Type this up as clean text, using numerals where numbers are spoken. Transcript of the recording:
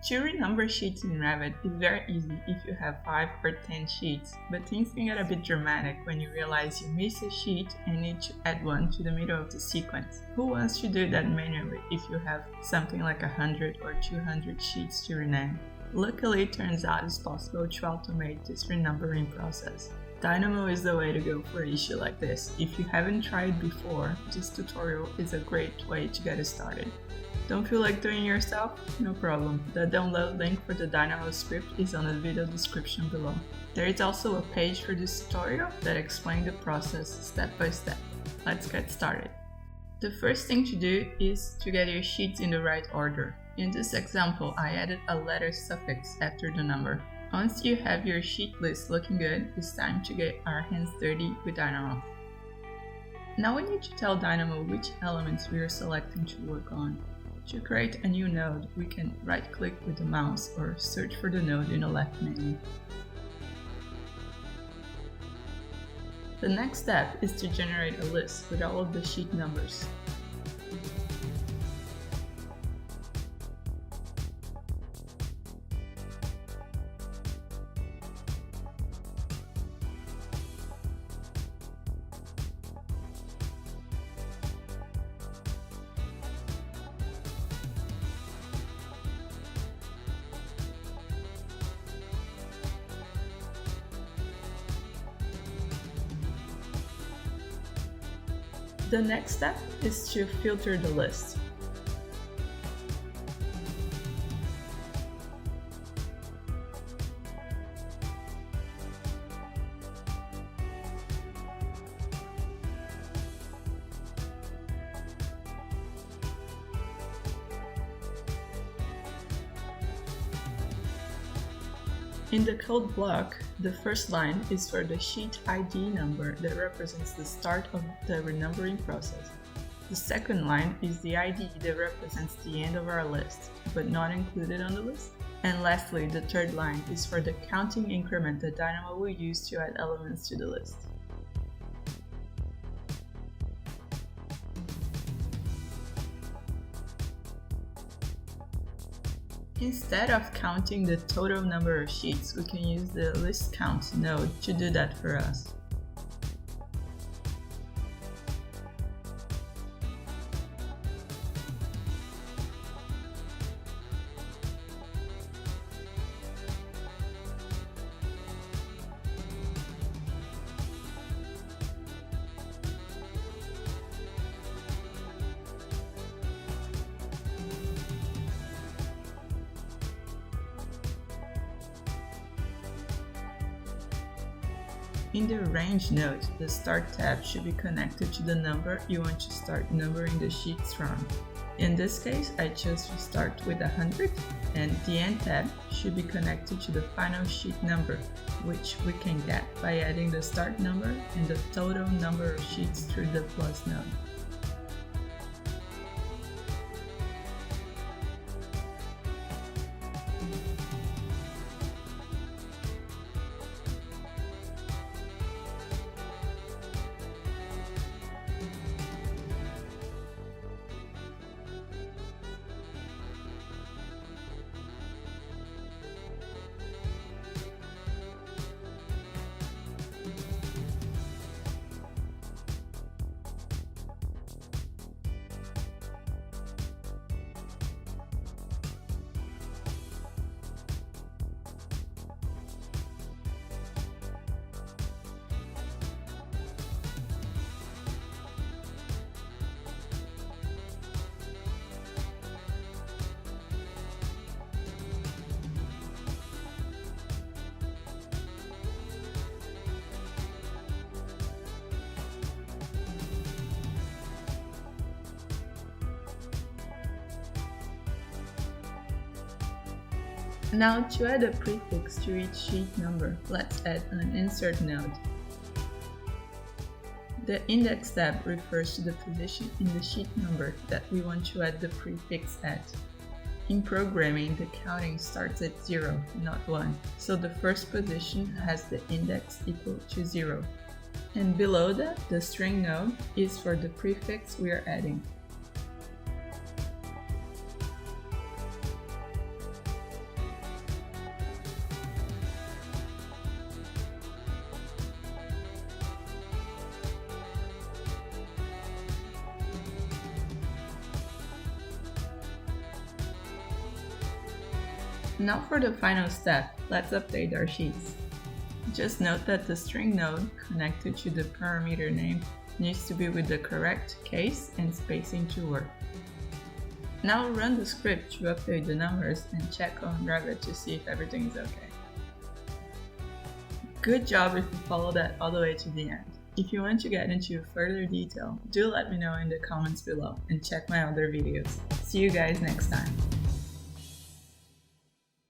To renumber sheets in Revit is very easy if you have 5 or 10 sheets, but things can get a bit dramatic when you realize you miss a sheet and need to add one to the middle of the sequence. Who wants to do that manually if you have something like 100 or 200 sheets to rename? Luckily, it turns out it's possible to automate this renumbering process. Dynamo is the way to go for an issue like this. If you haven't tried before, this tutorial is a great way to get started. Don't feel like doing it yourself? No problem. The download link for the Dynamo script is on the video description below. There is also a page for this tutorial that explains the process step by step. Let's get started. The first thing to do is to get your sheets in the right order. In this example, I added a letter suffix after the number. Once you have your sheet list looking good, it's time to get our hands dirty with Dynamo. Now we need to tell Dynamo which elements we are selecting to work on. To create a new node, we can right-click with the mouse or search for the node in the left menu. The next step is to generate a list with all of the sheet numbers. The next step is to filter the list. In the code block, the first line is for the sheet ID number that represents the start of the renumbering process. The second line is the ID that represents the end of our list, but not included on the list. And lastly, the third line is for the counting increment that Dynamo will use to add elements to the list. Instead of counting the total number of sheets, we can use the list count node to do that for us. In the Range node, the Start tab should be connected to the number you want to start numbering the sheets from. In this case, I chose to start with 100, and the End tab should be connected to the final sheet number, which we can get by adding the start number and the total number of sheets through the plus node. Now to add a prefix to each sheet number, let's add an insert node. The index tab refers to the position in the sheet number that we want to add the prefix at. In programming, the counting starts at 0, not 1, so the first position has the index equal to 0. And below that, the string node is for the prefix we are adding. Now for the final step, let's update our sheets. Just note that the string node connected to the parameter name needs to be with the correct case and spacing to work. Now run the script to update the numbers and check on Revit to see if everything is okay. Good job if you follow that all the way to the end. If you want to get into further detail, do let me know in the comments below and check my other videos. See you guys next time.